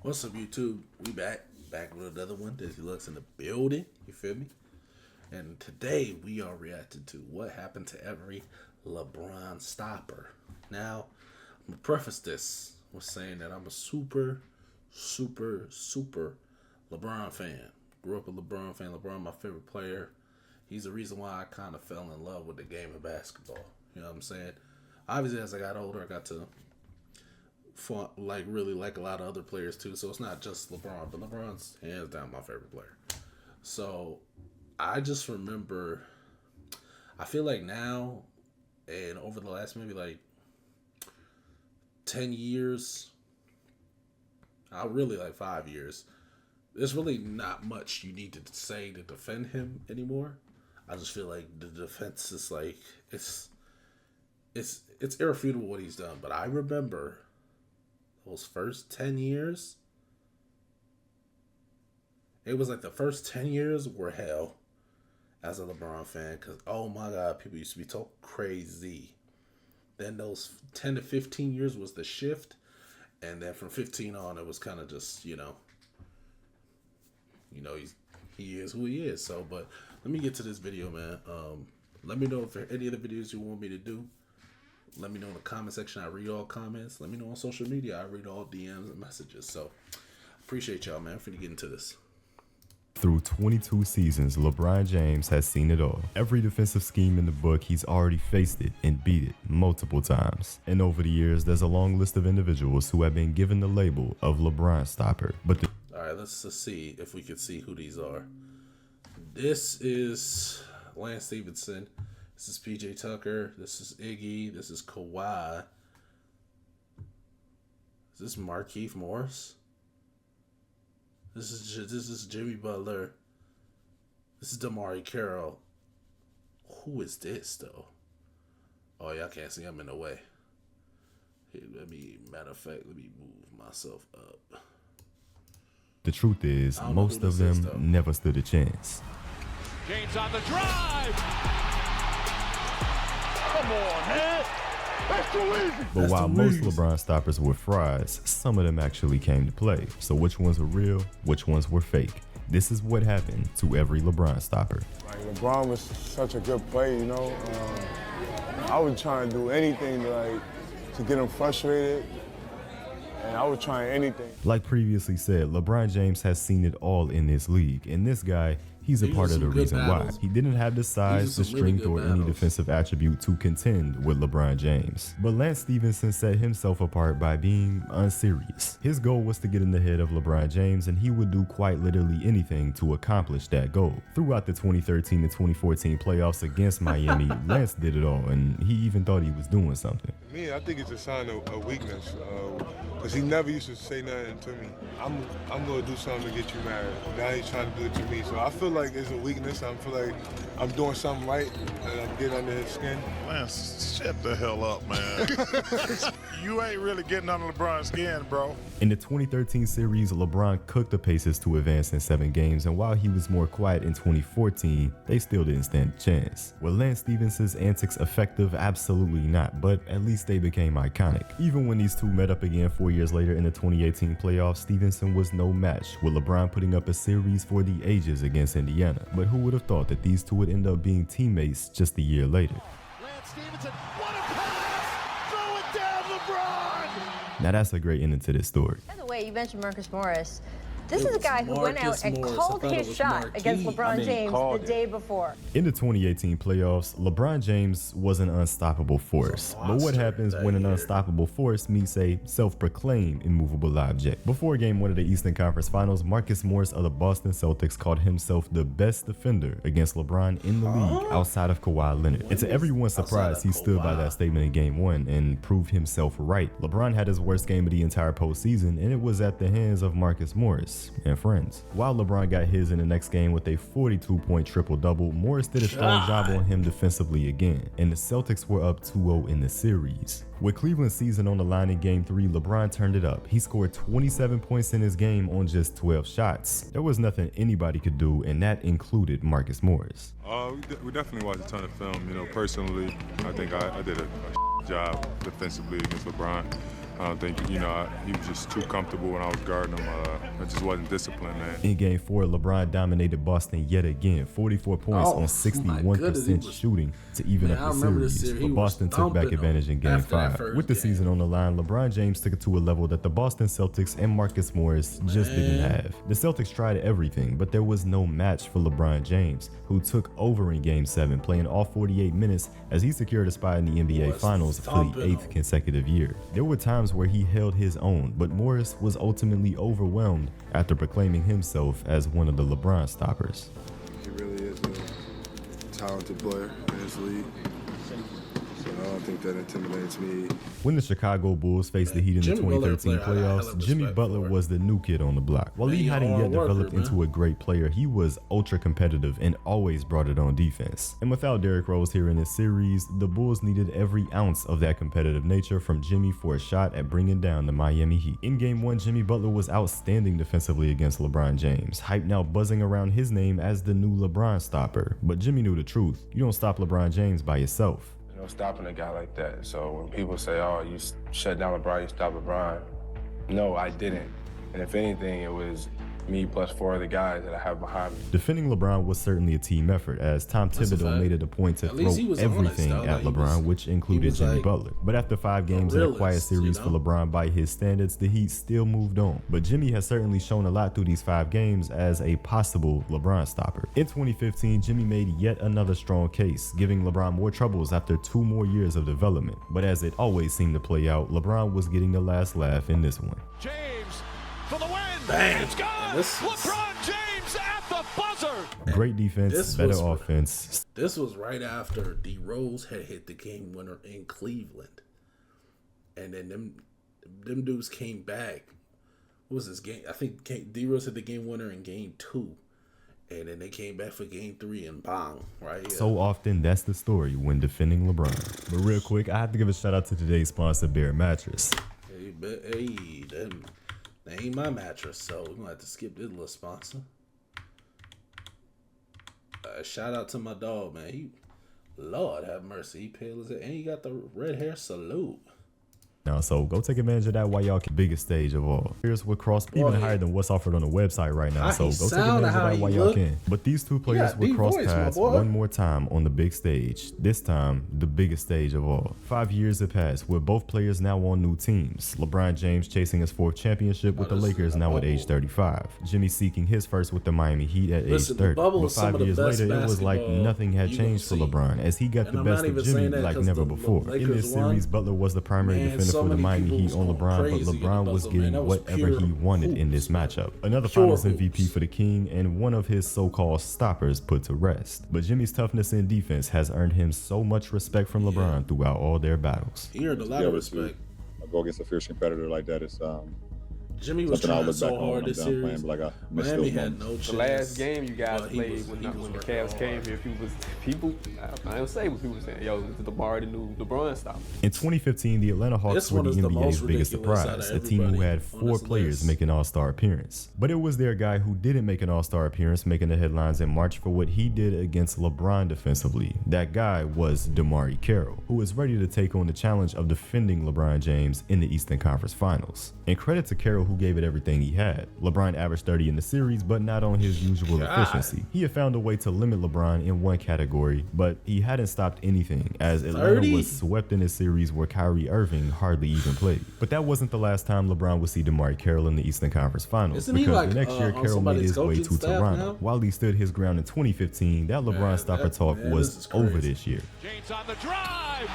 What's up, YouTube? We back with another one. Dizzy Lux in the building. You feel me? And today we are reacting to what happened to every LeBron stopper. Now, I'm gonna preface this with saying that I'm a super LeBron fan. Grew up a LeBron fan. LeBron, my favorite player. He's the reason why I kind of fell in love with the game of basketball. You know what I'm saying? Obviously, as I got older, I got to really like a lot of other players too. So it's not just LeBron, but LeBron's hands down my favorite player. So I just remember, I feel like now and over the last maybe like 10 years, really like 5 years, there's really not much you need to say to defend him anymore. I just feel like the defense is like, it's irrefutable what he's done. But I remember those first 10 years, it was like the first 10 years were hell as a LeBron fan, because, oh my God, people used to be so crazy. Then those 10 to 15 years was the shift, and then from 15 on, it was kind of just, he is who he is. So, but let me get to this video, man. Let me know if there are any other videos you want me to do. Let me know in the comment section. I read all comments. Let me know on social media. I read all DMs and messages. So, appreciate y'all, man. I'm finna get into this. Through 22 seasons, LeBron James has seen it all. Every defensive scheme in the book, he's already faced it and beat it multiple times. And over the years, there's a long list of individuals who have been given the label of LeBron stopper. But all right, let's see if we can see who these are. This is Lance Stevenson. This is PJ Tucker. This is Iggy. This is Kawhi. Is this Markieff Morris? This is Jimmy Butler. This is Damari Carroll. Who is this though? Oh, y'all can't see. I'm in the way. Here, matter of fact, let me move myself up. the truth is, most of them never stood a chance. James on the drive. Come on, man. That's too easy. But while most LeBron stoppers were frauds, some of them actually came to play. So which ones were real, which ones were fake? This is what happened to every LeBron stopper. Like, LeBron was such a good player, you know. I was trying to do anything to get him frustrated. And I was trying anything. Like previously said, LeBron James has seen it all in this league. And this guy, he's a part of the reason why. He didn't have the size, the strength, or any defensive attribute to contend with LeBron James. But Lance Stevenson set himself apart by being unserious. His goal was to get in the head of LeBron James, and he would do quite literally anything to accomplish that goal. Throughout the 2013 to 2014 playoffs against Miami, Lance did it all, and he even thought he was doing something. Me, I think it's a sign of weakness, because he never used to say nothing to me. I'm going to do something to get you mad. Now he's trying to do it to me, so I feel like it's a weakness. I feel like I'm doing something right, and I'm getting under his skin. Lance, shut the hell up, man. You ain't really getting under LeBron's skin, bro. In the 2013 series, LeBron cooked the Pacers to advance in 7 games, and while he was more quiet in 2014, they still didn't stand a chance. Were Lance Stevenson's antics effective? Absolutely not, but at least they became iconic. Even when these two met up again 4 years later in the 2018 playoffs, Stevenson was no match, with LeBron putting up a series for the ages against Indiana. But who would have thought that these two would end up being teammates just a year later? Lance Stevenson, what a pass! Throw it down, LeBron! Now that's a great ending to this story. By the way, you mentioned Marcus Morris. This is a guy who went out and called his shot against LeBron James the day before. In the 2018 playoffs, LeBron James was an unstoppable force. But what happens when an unstoppable force meets a self-proclaimed immovable object? Before Game 1 of the Eastern Conference Finals, Marcus Morris of the Boston Celtics called himself the best defender against LeBron in the league outside of Kawhi Leonard. And to everyone's surprise, he stood by that statement in Game 1 and proved himself right. LeBron had his worst game of the entire postseason, and it was at the hands of Marcus Morris and friends. While LeBron got his in the next game with a 42-point triple-double, Morris did a strong job on him defensively again, and the Celtics were up 2-0 in the series. With Cleveland's season on the line in Game 3, LeBron turned it up. He scored 27 points in his game on just 12 shots. There was nothing anybody could do, and that included Marcus Morris. We definitely watched a ton of film. Personally, I think I did a job defensively against LeBron. I don't think, he was just too comfortable when I was guarding him. I just wasn't disciplined, man. In Game 4, LeBron dominated Boston yet again, 44 points on 61% shooting to even up the series. But Boston took back advantage in Game 5. With the season on the line, LeBron James took it to a level that the Boston Celtics and Marcus Morris just didn't have. The Celtics tried everything, but there was no match for LeBron James, who took over in Game 7, playing all 48 minutes as he secured a spot in the NBA Finals for the 8th consecutive year. There were times where he held his own, but Morris was ultimately overwhelmed after proclaiming himself as one of the LeBron stoppers. He really is a talented player in his league. So I don't think that intimidates me. When the Chicago Bulls faced the Heat in the 2013 playoffs, Jimmy Butler was the new kid on the block. While he hadn't yet developed into a great player, he was ultra competitive and always brought it on defense. And without Derrick Rose here in this series, the Bulls needed every ounce of that competitive nature from Jimmy for a shot at bringing down the Miami Heat. In Game 1, Jimmy Butler was outstanding defensively against LeBron James, hype now buzzing around his name as the new LeBron stopper. But Jimmy knew the truth. You don't stop LeBron James by yourself. Stopping a guy like that. So when people say, oh, you shut down LeBron, you stopped LeBron. No, I didn't. And if anything, it was me plus 4 other guys that I have behind me. Defending LeBron was certainly a team effort, as Tom Thibodeau made it a point to throw everything at LeBron, which included Jimmy Butler. But after 5 games in a quiet series for LeBron by his standards, the Heat still moved on. But Jimmy has certainly shown a lot through these 5 games as a possible LeBron stopper. In 2015, Jimmy made yet another strong case, giving LeBron more troubles after 2 more years of development. But as it always seemed to play out, LeBron was getting the last laugh in this one. James for the win. Bang. It's gone. LeBron James at the buzzer. Great defense, better offense. This was right after D Rose had hit the game winner in Cleveland, and then them dudes came back. What was this game? I think D Rose hit the game winner in Game 2, and then they came back for Game 3 and bang, right? Yeah. So often, that's the story when defending LeBron. But real quick, I have to give a shout out to today's sponsor, Bear Mattress. That ain't my mattress, so we're gonna have to skip this little sponsor. Shout out to my dog, man. Lord have mercy, he pale as it, and he got the red hair. Salute. Now, so go take advantage of that while y'all can. Biggest stage of all. Players would cross even higher than what's offered on the website right now. So go take advantage of that while y'all can. But these 2 players would cross paths one more time on the big stage. This time, the biggest stage of all. 5 years have passed with both players now on new teams. LeBron James chasing his 4th championship with the Lakers now at age 35. Jimmy seeking his first with the Miami Heat at age 30. But 5 years later, it was like nothing had changed for LeBron as he got the best of Jimmy like never before. In this series, Butler was the primary defender for the Miami Heat on LeBron, but LeBron was getting whatever he wanted in this matchup. Another Finals MVP for the King and one of his so-called stoppers put to rest. But Jimmy's toughness in defense has earned him so much respect from LeBron throughout all their battles. He earned a lot of respect. Go against a fierce competitor like that is Jimmy was trying so hard this series. Miami had no chance. The last game you guys played when the Cavs came here, I don't say what people were saying. Yo, DeMar the new LeBron stopper. In 2015, the Atlanta Hawks were the NBA's biggest surprise, a team who had 4 players make an All-Star appearance. But it was their guy who didn't make an All-Star appearance making the headlines in March for what he did against LeBron defensively. That guy was DeMar Carroll, who was ready to take on the challenge of defending LeBron James in the Eastern Conference Finals. And credit to Carroll, who gave it everything he had. LeBron averaged 30 in the series, but not on his usual efficiency. He had found a way to limit LeBron in one category, but he hadn't stopped anything, as Atlanta was swept in a series where Kyrie Irving hardly even played. But that wasn't the last time LeBron would see DeMar Carroll in the Eastern Conference Finals, because the next year Carroll made his way to Toronto. While he stood his ground in 2015, that LeBron stopper talk was over this year. James on the drive.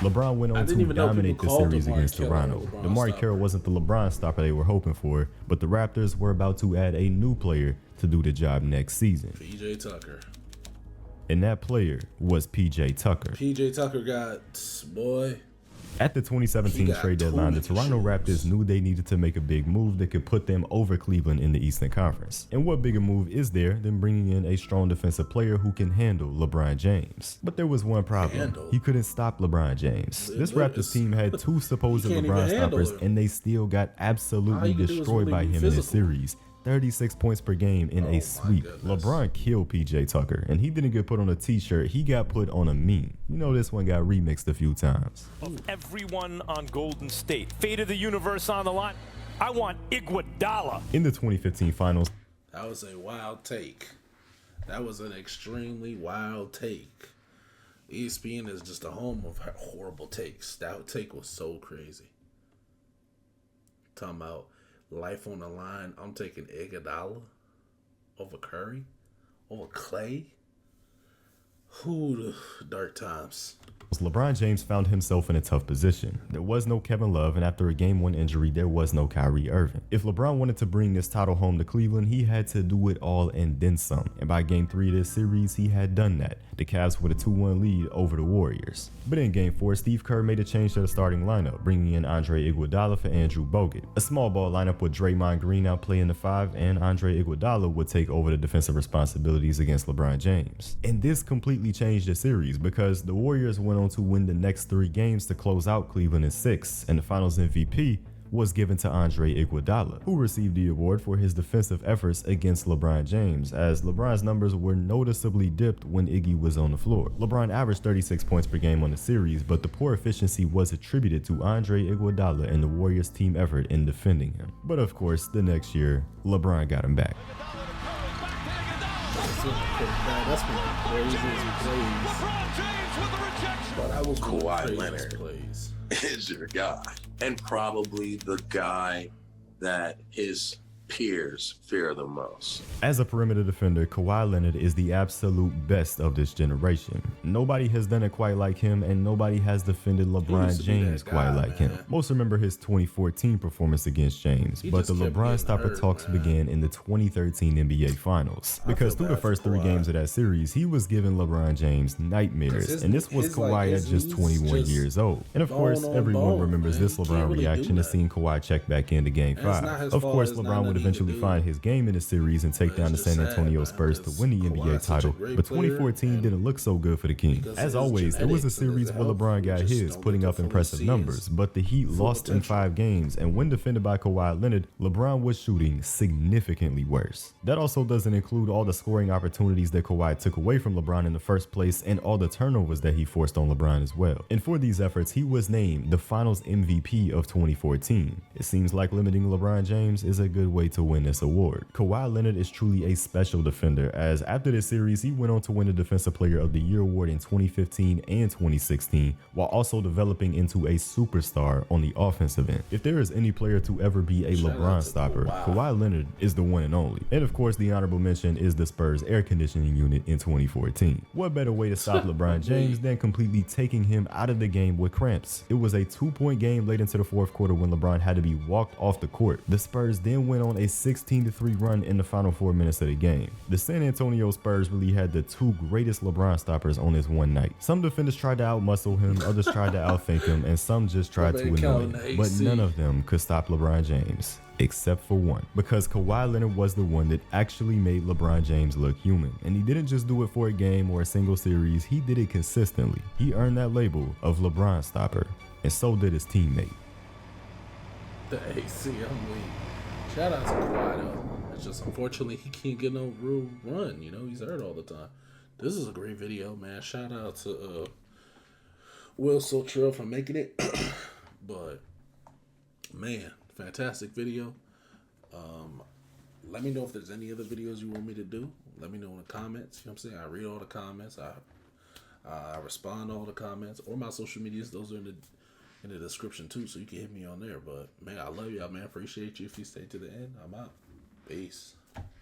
LeBron went on to dominate the series against Toronto. DeMar Carroll wasn't the LeBron stopper they were hoping for, but the Raptors were about to add a new player to do the job next season. PJ Tucker. And that player was PJ Tucker. PJ Tucker got, boy. At the 2017 trade deadline, the Toronto Raptors knew they needed to make a big move that could put them over Cleveland in the Eastern Conference. And what bigger move is there than bringing in a strong defensive player who can handle LeBron James? But there was one problem. He couldn't stop LeBron James. This Raptors team had 2 supposed LeBron stoppers, and they still got absolutely destroyed by him in this series, 36 points per game in a sweep. LeBron killed PJ Tucker, and he didn't get put on a t-shirt, he got put on a meme. You know this one got remixed a few times. Of everyone on Golden State, fate of the universe on the line, I want Iguodala. In the 2015 finals, that was a wild take. That was an extremely wild take. ESPN is just a home of horrible takes. That take was so crazy. Talking about life on the line. I'm taking Iguodala over Curry, over Clay. Who the dark times. LeBron James found himself in a tough position. There was no Kevin Love, and after a Game 1 injury, there was no Kyrie Irving. If LeBron wanted to bring this title home to Cleveland, he had to do it all and then some. And by Game 3 of this series, he had done that. The Cavs with a 2-1 lead over the Warriors. But in Game 4, Steve Kerr made a change to the starting lineup, bringing in Andre Iguodala for Andrew Bogut. A small ball lineup with Draymond Green out playing the 5, and Andre Iguodala would take over the defensive responsibilities against LeBron James. And this completely changed the series because the Warriors went on to win the next 3 games to close out Cleveland in 6, and the Finals MVP was given to Andre Iguodala, who received the award for his defensive efforts against LeBron James, as LeBron's numbers were noticeably dipped when Iggy was on the floor. LeBron averaged 36 points per game on the series, but the poor efficiency was attributed to Andre Iguodala and the Warriors' team effort in defending him. But of course, the next year, LeBron got him back. That's one of the craziest plays. But that was Kawhi Leonard is your guy, and probably the guy that his peers fear the most. As a perimeter defender, Kawhi Leonard is the absolute best of this generation. Nobody has done it quite like him, and nobody has defended LeBron James quite like him. Most remember his 2014 performance against James, but the LeBron stopper talks began in the 2013 NBA Finals. Because through the first 3 games of that series, he was giving LeBron James nightmares, and this was Kawhi at just 21 years old. And of course, everyone remembers this LeBron reaction to seeing Kawhi check back into Game 5. Of course, LeBron would eventually find his game in the series and take down the San Antonio Spurs to win the NBA title, but 2014 didn't look so good for the Kings. As always, it was a series where LeBron got his, putting up impressive numbers, but the Heat lost in 5 games, and when defended by Kawhi Leonard, LeBron was shooting significantly worse. That also doesn't include all the scoring opportunities that Kawhi took away from LeBron in the first place and all the turnovers that he forced on LeBron as well. And for these efforts, he was named the Finals MVP of 2014. It seems like limiting LeBron James is a good way to win this award. Kawhi Leonard is truly a special defender, as after this series, he went on to win the Defensive Player of the Year award in 2015 and 2016, while also developing into a superstar on the offensive end. If there is any player to ever be a LeBron stopper, Kawhi Leonard is the one and only. And of course, the honorable mention is the Spurs air conditioning unit in 2014. What better way to stop LeBron James than completely taking him out of the game with cramps? It was a 2-point game late into the 4th quarter when LeBron had to be walked off the court. The Spurs then went on a 16-3 run in the final 4 minutes of the game. The San Antonio Spurs really had the 2 greatest LeBron stoppers on this one night. Some defenders tried to outmuscle him, others tried to outthink him, and some just tried to annoy him. But none of them could stop LeBron James, except for one, because Kawhi Leonard was the one that actually made LeBron James look human. And he didn't just do it for a game or a single series, he did it consistently. He earned that label of LeBron stopper, and so did his teammate. The AC, I'm weak. Shout out to Kawhi though. It's just unfortunately he can't get no real run. You know, he's hurt all the time. This is a great video, man. Shout out to Will Sotrill for making it. But man, fantastic video. Let me know if there's any other videos you want me to do. Let me know in the comments. You know what I'm saying? I read all the comments. I respond to all the comments, or my social medias. Those are in the description too, so you can hit me on there. But man, I love y'all, man. Appreciate you. If you stay to the end, I'm out. Peace.